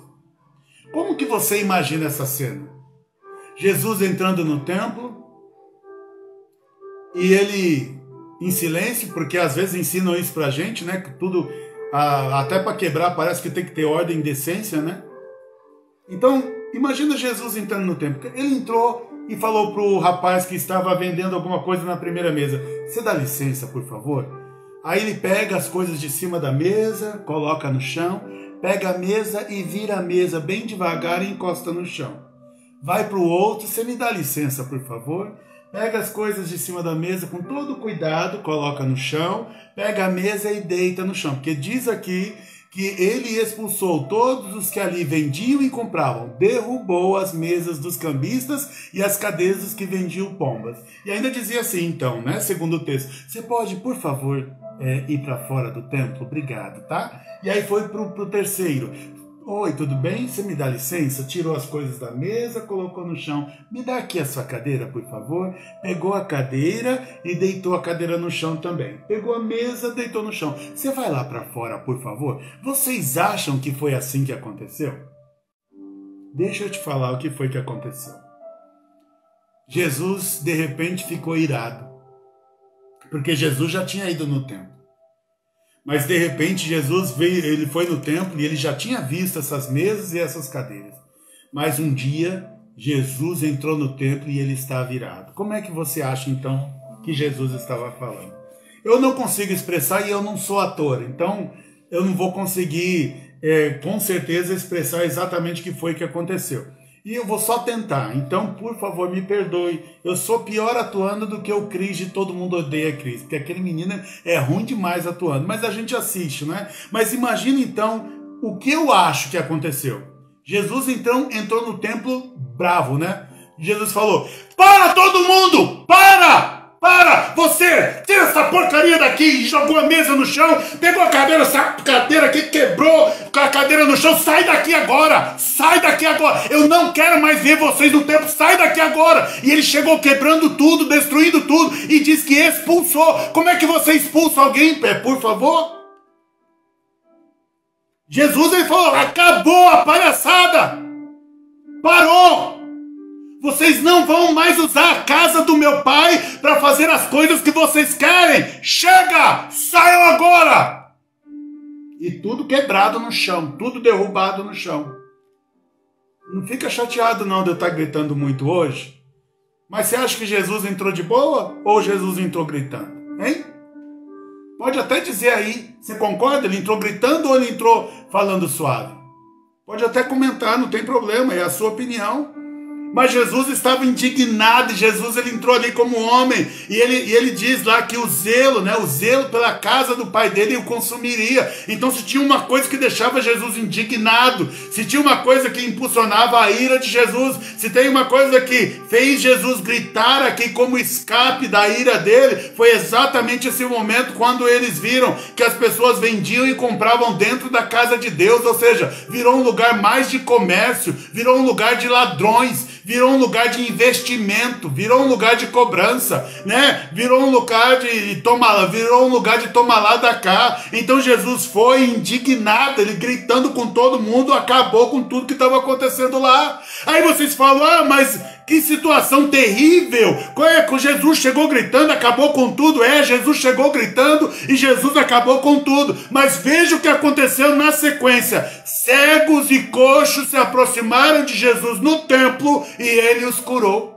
Como que você imagina essa cena? Jesus entrando no templo, e ele em silêncio, porque às vezes ensinam isso pra gente, né? Que tudo, até para quebrar, parece que tem que ter ordem e decência, né? Então, imagina Jesus entrando no templo. Ele entrou e falou pro rapaz que estava vendendo alguma coisa na primeira mesa: você dá licença, por favor? Aí ele pega as coisas de cima da mesa, coloca no chão, pega a mesa e vira a mesa bem devagar e encosta no chão. Vai pro outro: você me dá licença, por favor? Pega as coisas de cima da mesa com todo cuidado, coloca no chão, pega a mesa e deita no chão. Porque diz aqui que ele expulsou todos os que ali vendiam e compravam, derrubou as mesas dos cambistas e as cadeiras dos que vendiam pombas. E ainda dizia assim, então, né, segundo o texto: você pode, por favor, ir para fora do templo? Obrigado, tá? E aí foi pro terceiro: oi, tudo bem? Você me dá licença? Tirou as coisas da mesa, colocou no chão. Me dá aqui a sua cadeira, por favor. Pegou a cadeira e deitou a cadeira no chão também. Pegou a mesa, deitou no chão. Você vai lá para fora, por favor? Vocês acham que foi assim que aconteceu? Deixa eu te falar o que foi que aconteceu. Jesus, de repente, ficou irado, porque Jesus já tinha ido no templo. Mas de repente Jesus veio, ele foi no templo e ele já tinha visto essas mesas e essas cadeiras. Mas um dia Jesus entrou no templo e ele estava irado. Como é que você acha então que Jesus estava falando? Eu não consigo expressar e eu não sou ator, então eu não vou conseguir com certeza expressar exatamente o que foi que aconteceu. E eu vou só tentar, então por favor me perdoe, eu sou pior atuando do que o Cris de Todo Mundo Odeia Cris, porque aquele menino é ruim demais atuando, mas a gente assiste, né? Mas imagina então o que eu acho que aconteceu. Jesus então entrou no templo bravo, né? Jesus falou: para todo mundo, para! Você, tira essa porcaria daqui, jogou a mesa no chão, pegou a cadeira, essa cadeira aqui, quebrou com a cadeira no chão, sai daqui agora, eu não quero mais ver vocês no templo, sai daqui agora. E ele chegou quebrando tudo, destruindo tudo e diz que expulsou. Como é que você expulsa alguém, por favor? Jesus, ele falou: acabou a palhaçada, parou. Vocês não vão mais usar a casa do meu pai para fazer as coisas que vocês querem. Chega! Saiam agora! E tudo quebrado no chão, tudo derrubado no chão. Não fica chateado não de eu estar gritando muito hoje. Mas você acha que Jesus entrou de boa ou Jesus entrou gritando? Hein? Pode até dizer aí, você concorda? Ele entrou gritando ou ele entrou falando suave? Pode até comentar, não tem problema, é a sua opinião. Mas Jesus estava indignado, e Jesus ele entrou ali como homem, e ele diz lá que o zelo, né, o zelo pela casa do pai dele o consumiria. Então se tinha uma coisa que deixava Jesus indignado, se tinha uma coisa que impulsionava a ira de Jesus, se tem uma coisa que fez Jesus gritar aqui como escape da ira dele, foi exatamente esse momento quando eles viram que as pessoas vendiam e compravam dentro da casa de Deus, ou seja, virou um lugar mais de comércio, virou um lugar de ladrões, virou um lugar de investimento, virou um lugar de cobrança, né? Virou um lugar de tomar lá da cá. Então Jesus foi indignado, ele gritando com todo mundo, acabou com tudo que estava acontecendo lá. Aí vocês falam: mas que situação terrível! Jesus chegou gritando, acabou com tudo. Jesus chegou gritando e Jesus acabou com tudo. Mas veja o que aconteceu na sequência. Cegos e coxos se aproximaram de Jesus no templo e ele os curou.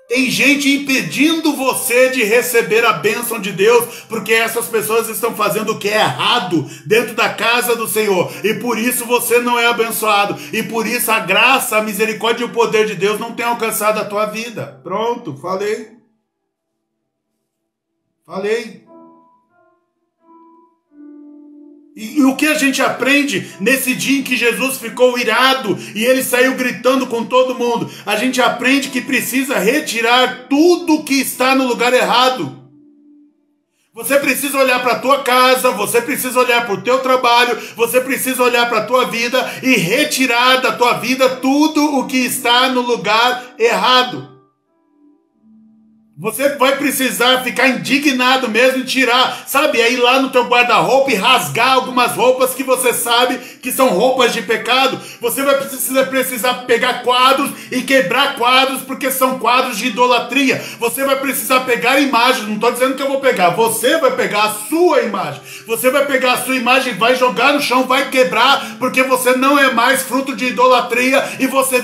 Tem gente impedindo você de receber a bênção de Deus, porque essas pessoas estão fazendo o que é errado dentro da casa do Senhor, e por isso você não é abençoado, e por isso a graça, a misericórdia e o poder de Deus não tem alcançado a tua vida. Pronto, falei. E o que a gente aprende nesse dia em que Jesus ficou irado e ele saiu gritando com todo mundo? A gente aprende que precisa retirar tudo que está no lugar errado. Você precisa olhar para a tua casa, você precisa olhar para o teu trabalho, você precisa olhar para a tua vida e retirar da tua vida tudo o que está no lugar errado. Você vai precisar ficar indignado mesmo e tirar, sabe, ir lá no teu guarda-roupa e rasgar algumas roupas que você sabe que são roupas de pecado. Você vai precisar pegar quadros e quebrar quadros porque são quadros de idolatria. Você vai precisar pegar imagens, não estou dizendo que eu vou pegar, você vai pegar a sua imagem. Você vai pegar a sua imagem, vai jogar no chão, vai quebrar, porque você não é mais fruto de idolatria e você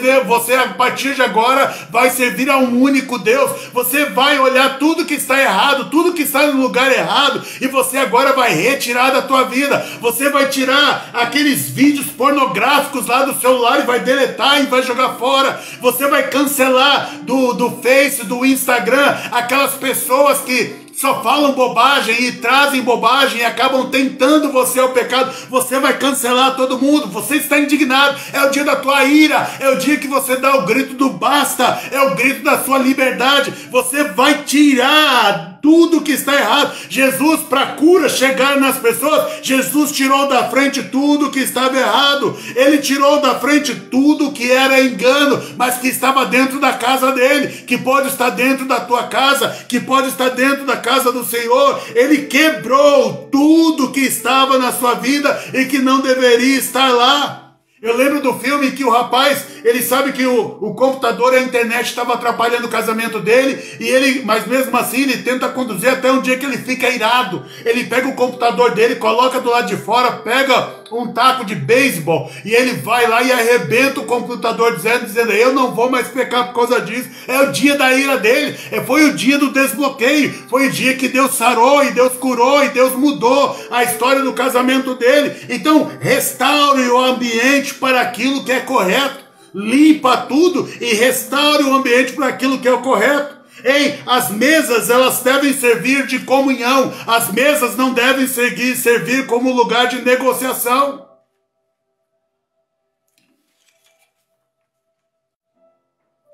a partir de agora vai servir a um único Deus. Você vai olhar tudo que está errado, tudo que está no lugar errado, e você agora vai retirar da tua vida. Você vai tirar aqueles vídeos pornográficos lá do celular e vai deletar e vai jogar fora. Você vai cancelar do Face, do Instagram, aquelas pessoas que só falam bobagem e trazem bobagem e acabam tentando você ao pecado. Você vai cancelar todo mundo. Você está indignado. É o dia da tua ira. É o dia que você dá o grito do basta. É o grito da sua liberdade. Você vai tirar tudo que está errado. Jesus, para cura chegar nas pessoas, Jesus tirou da frente tudo que estava errado. Ele tirou da frente tudo que era engano, mas que estava dentro da casa dele, que pode estar dentro da tua casa, que pode estar dentro da casa do Senhor. Ele quebrou tudo que estava na sua vida e que não deveria estar lá. Eu lembro do filme que o rapaz, ele sabe que o computador e a internet estavam atrapalhando o casamento dele, mas mesmo assim ele tenta conduzir até um dia que ele fica irado. Ele pega o computador dele, coloca do lado de fora, pega um taco de beisebol e ele vai lá e arrebenta o computador dizendo, eu não vou mais pecar por causa disso. É o dia da ira dele, foi o dia do desbloqueio, foi o dia que Deus sarou e Deus curou e Deus mudou a história do casamento dele. Então restaure o ambiente para aquilo que é correto, limpa tudo e restaure o ambiente para aquilo que é o correto. Ei, as mesas, elas devem servir de comunhão. As mesas não devem servir como lugar de negociação.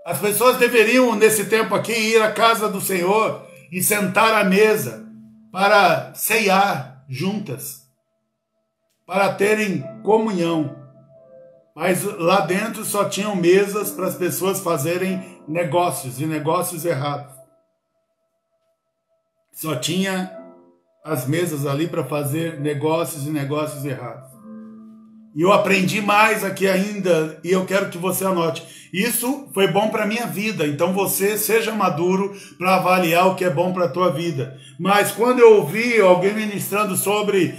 As pessoas deveriam, nesse tempo aqui, ir à casa do Senhor e sentar à mesa para ceiar juntas, para terem comunhão. Mas lá dentro só tinham mesas para as pessoas fazerem negócios, e negócios errados. Só tinha as mesas ali para fazer negócios e negócios errados. E eu aprendi mais aqui ainda, e eu quero que você anote. Isso foi bom para a minha vida, então você seja maduro para avaliar o que é bom para a tua vida. Mas quando eu ouvi alguém ministrando sobre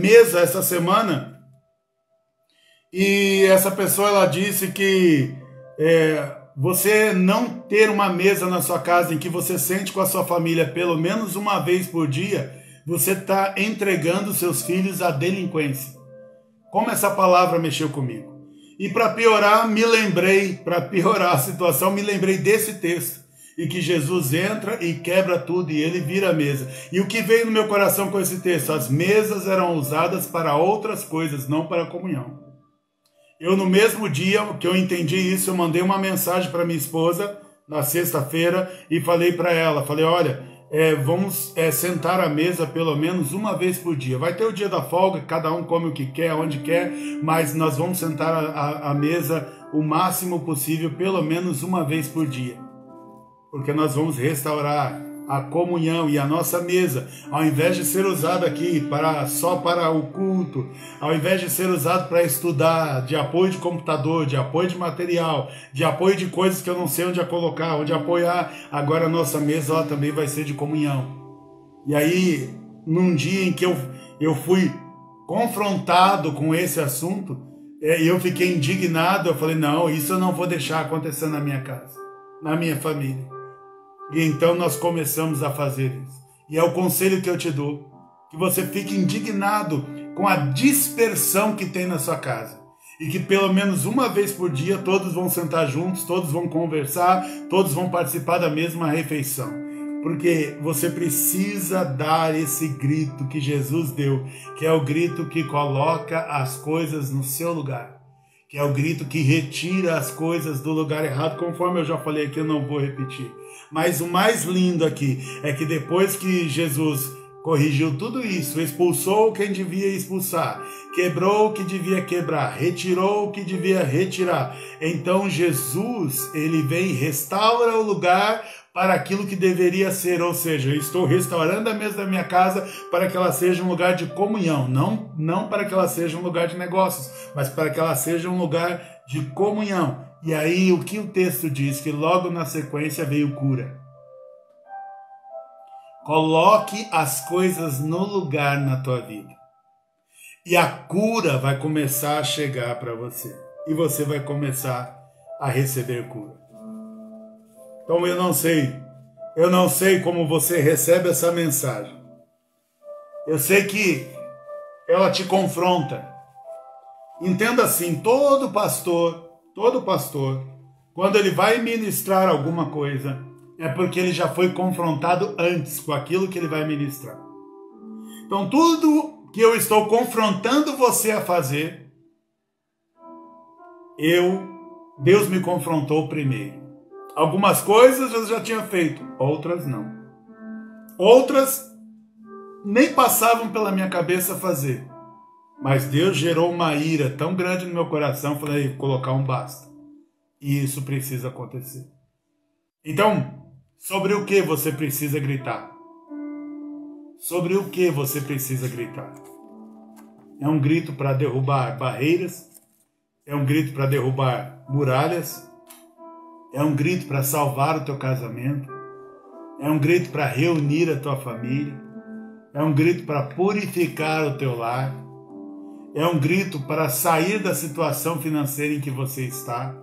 mesa essa semana, e essa pessoa ela disse que você não ter uma mesa na sua casa em que você sente com a sua família pelo menos uma vez por dia, você está entregando seus filhos à delinquência. Como essa palavra mexeu comigo. E para piorar a situação, me lembrei desse texto, e que Jesus entra e quebra tudo e ele vira a mesa. E o que veio no meu coração com esse texto? As mesas eram usadas para outras coisas, não para comunhão. Eu, no mesmo dia que eu entendi isso, eu mandei uma mensagem para minha esposa, na sexta-feira, e falei para ela, olha, vamos sentar à mesa pelo menos uma vez por dia. Vai ter o dia da folga, cada um come o que quer, onde quer, mas nós vamos sentar à mesa o máximo possível, pelo menos uma vez por dia. Porque nós vamos restaurar a comunhão e a nossa mesa, ao invés de ser usada aqui só para o culto, ao invés de ser usado para estudar, de apoio de computador, de apoio de material, de apoio de coisas que eu não sei onde colocar, onde apoiar, agora a nossa mesa ela também vai ser de comunhão. E aí, num dia em que eu fui confrontado com esse assunto, eu fiquei indignado, eu falei, não, isso eu não vou deixar acontecer na minha casa, na minha família. E então nós começamos a fazer isso. E é o conselho que eu te dou, que você fique indignado com a dispersão que tem na sua casa. E que pelo menos uma vez por dia todos vão sentar juntos, todos vão conversar, todos vão participar da mesma refeição. Porque você precisa dar esse grito que Jesus deu, que é o grito que coloca as coisas no seu lugar. Que é o grito que retira as coisas do lugar errado, conforme eu já falei aqui, eu não vou repetir. Mas o mais lindo aqui é que depois que Jesus corrigiu tudo isso, expulsou quem devia expulsar, quebrou o que devia quebrar, retirou o que devia retirar. Então Jesus, ele vem e restaura o lugar para aquilo que deveria ser, ou seja, eu estou restaurando a mesa da minha casa para que ela seja um lugar de comunhão, não para que ela seja um lugar de negócios, mas para que ela seja um lugar de comunhão. E aí o que o texto diz? Que logo na sequência veio cura. Coloque as coisas no lugar na tua vida. E a cura vai começar a chegar para você. E você vai começar a receber cura. Então eu não sei como você recebe essa mensagem. Eu sei que ela te confronta. Entenda assim, todo pastor, quando ele vai ministrar alguma coisa, é porque ele já foi confrontado antes com aquilo que ele vai ministrar. Então tudo que eu estou confrontando você a fazer, Deus me confrontou primeiro. Algumas coisas eu já tinha feito, outras não. Outras nem passavam pela minha cabeça fazer. Mas Deus gerou uma ira tão grande no meu coração, falei, colocar um basta. E isso precisa acontecer. Então, sobre o que você precisa gritar? Sobre o que você precisa gritar? É um grito para derrubar barreiras? É um grito para derrubar muralhas? É um grito para salvar o teu casamento? É um grito para reunir a tua família? É um grito para purificar o teu lar? É um grito para sair da situação financeira em que você está?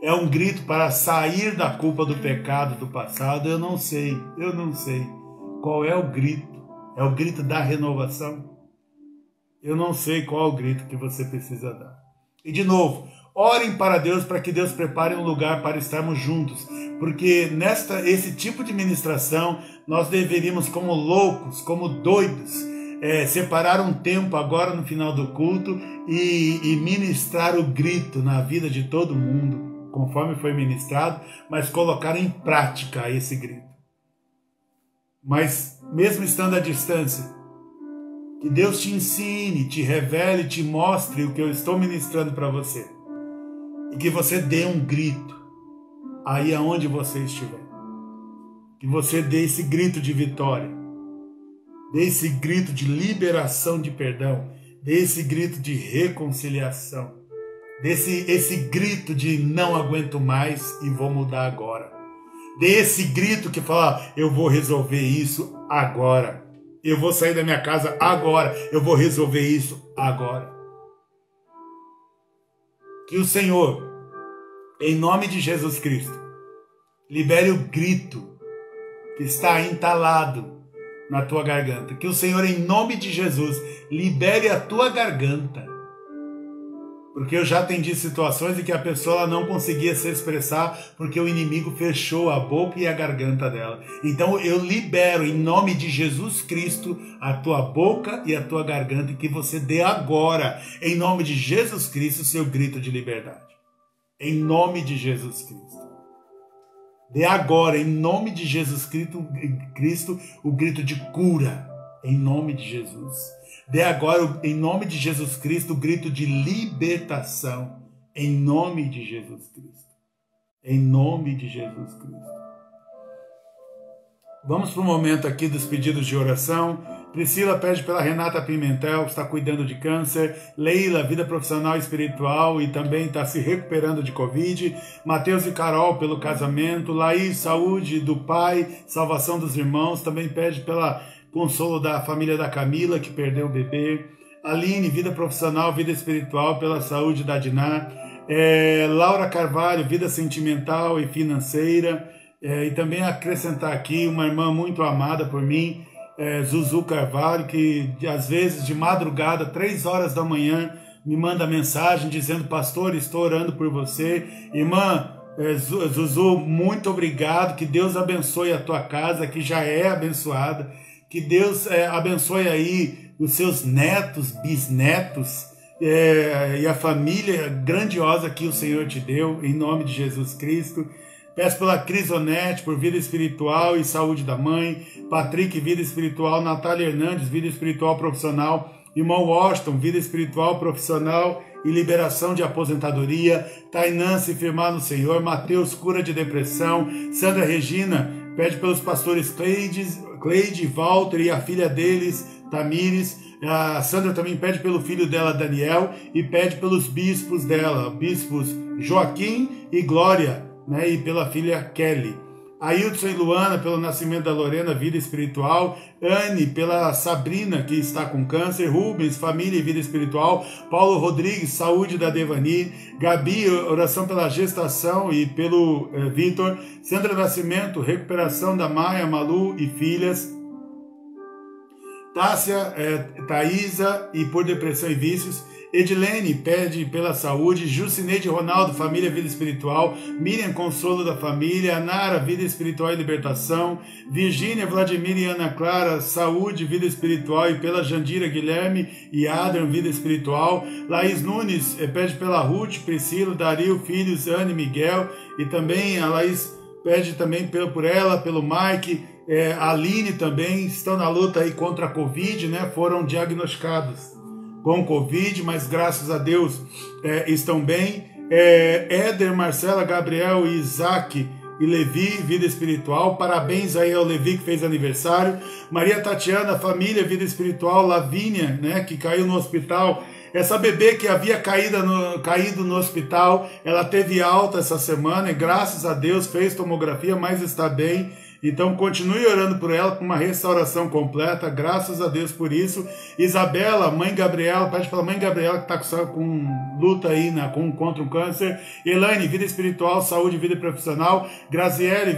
É um grito para sair da culpa do pecado do passado? Eu não sei. Qual é o grito? É o grito da renovação? Eu não sei qual é o grito que você precisa dar. E de novo, orem para Deus para que Deus prepare um lugar para estarmos juntos. Porque esse tipo de ministração, nós deveríamos, como loucos, como doidos, separar um tempo agora no final do culto e ministrar o grito na vida de todo mundo, conforme foi ministrado, mas colocar em prática esse grito. Mas mesmo estando à distância, que Deus te ensine, te revele, te mostre o que eu estou ministrando para você. E que você dê um grito aí aonde você estiver. Que você dê esse grito de vitória. Dê esse grito de liberação de perdão. Dê esse grito de reconciliação. Dê esse grito de não aguento mais e vou mudar agora. Dê esse grito que fala, eu vou resolver isso agora. Eu vou sair da minha casa agora. Eu vou resolver isso agora. Que o Senhor, em nome de Jesus Cristo, libere o grito que está entalado na tua garganta. Que o Senhor, em nome de Jesus, libere a tua garganta. Porque eu já atendi situações em que a pessoa não conseguia se expressar porque o inimigo fechou a boca e a garganta dela. Então eu libero em nome de Jesus Cristo a tua boca e a tua garganta e que você dê agora, em nome de Jesus Cristo, o seu grito de liberdade. Em nome de Jesus Cristo. Dê agora, em nome de Jesus Cristo, o grito de cura. Em nome de Jesus. Dê agora, em nome de Jesus Cristo, o grito de libertação. Em nome de Jesus Cristo. Em nome de Jesus Cristo. Vamos para o momento aqui dos pedidos de oração. Priscila pede pela Renata Pimentel, que está cuidando de câncer. Leila, vida profissional e espiritual e também está se recuperando de Covid. Mateus e Carol, pelo casamento. Laís, saúde do pai, salvação dos irmãos. Também pede pela consolo da família da Camila, que perdeu o bebê. Aline, vida profissional, vida espiritual, pela saúde da Diná. Laura Carvalho, vida sentimental e financeira. E também acrescentar aqui uma irmã muito amada por mim, Zuzu Carvalho, que às vezes de madrugada, 3 horas da manhã, me manda mensagem dizendo, pastor, estou orando por você. Irmã Zuzu, muito obrigado, que Deus abençoe a tua casa, que já é abençoada, que Deus abençoe aí os seus netos, bisnetos, e a família grandiosa que o Senhor te deu, em nome de Jesus Cristo. Peço pela Crisonete, por vida espiritual e saúde da mãe. Patrick, vida espiritual. Natália Hernandes, vida espiritual profissional. Irmão Washington, vida espiritual profissional e liberação de aposentadoria. Tainã, se firmar no Senhor. Mateus, cura de depressão. Sandra Regina, pede pelos pastores Cleide, Walter e a filha deles, Tamires. A Sandra também pede pelo filho dela, Daniel, e pede pelos bispos dela, bispos Joaquim e Glória, né, e pela filha Kelly. Ailton e Luana, pelo nascimento da Lorena, vida espiritual. Anne, pela Sabrina, que está com câncer. Rubens, família e vida espiritual. Paulo Rodrigues, saúde da Devani. Gabi, oração pela gestação e pelo Vitor. Sandra Nascimento, recuperação da Maia, Malu e filhas. Tássia, Thaisa e por depressão e vícios. Edilene pede pela saúde. Jucineide Ronaldo, família, vida espiritual. Miriam, consolo da família. Nara, vida espiritual e libertação. Virgínia, Vladimir e Ana Clara, saúde, vida espiritual e pela Jandira, Guilherme e Adrian, vida espiritual. Laís Nunes pede pela Ruth, Priscila, Dario, filhos, Anne, Miguel, e também a Laís pede também por ela, pelo Mike. A Aline também estão na luta aí contra a Covid, né? Foram diagnosticados com Covid, mas graças a Deus estão bem. Éder, Marcela, Gabriel, Isaac e Levi, vida espiritual. Parabéns aí ao Levi que fez aniversário. Maria Tatiana, família, vida espiritual. Lavínia, né, que caiu no hospital. Essa bebê que havia caído no hospital, ela teve alta essa semana e graças a Deus fez tomografia, mas está bem. Então continue orando por ela com uma restauração completa, graças a Deus por isso. Isabela, mãe Gabriela, pede pela mãe Gabriela que está com luta aí contra o câncer. Elaine, vida espiritual, saúde, vida profissional. Graziele,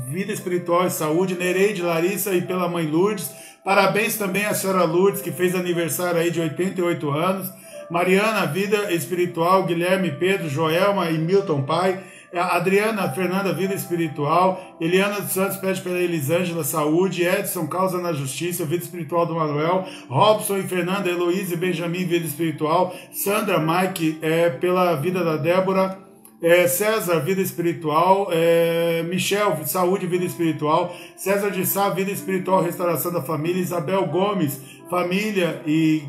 vida espiritual e saúde. Nereide, Larissa e pela mãe Lourdes. Parabéns também à senhora Lourdes, que fez aniversário aí de 88 anos. Mariana, vida espiritual. Guilherme, Pedro, Joelma e Milton, pai. Adriana Fernanda, vida espiritual. Eliana dos Santos pede pela Elisângela, saúde. Edson, causa na justiça, vida espiritual do Manuel. Robson e Fernanda, Heloísa e Benjamin, vida espiritual. Sandra, Mike, pela vida da Débora. César, vida espiritual. Michel, saúde e vida espiritual. César de Sá, vida espiritual, restauração da família. Isabel Gomes, família e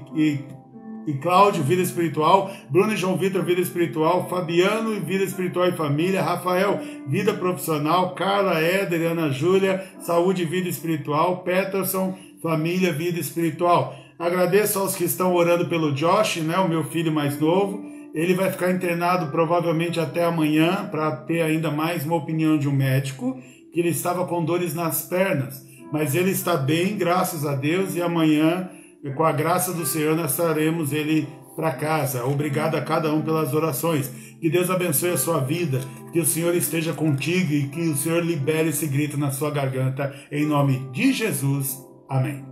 Cláudio, vida espiritual. Bruno e João Vitor, vida espiritual. Fabiano, vida espiritual e família. Rafael, vida profissional. Carla, Éder, Ana Júlia, saúde e vida espiritual. Peterson, família, vida espiritual. Agradeço aos que estão orando pelo Josh, né, o meu filho mais novo. Ele vai ficar internado provavelmente até amanhã para ter ainda mais uma opinião de um médico, que ele estava com dores nas pernas. Mas ele está bem, graças a Deus, e amanhã, com a graça do Senhor, nós traremos ele para casa. Obrigado a cada um pelas orações. Que Deus abençoe a sua vida, que o Senhor esteja contigo e que o Senhor libere esse grito na sua garganta, em nome de Jesus. Amém.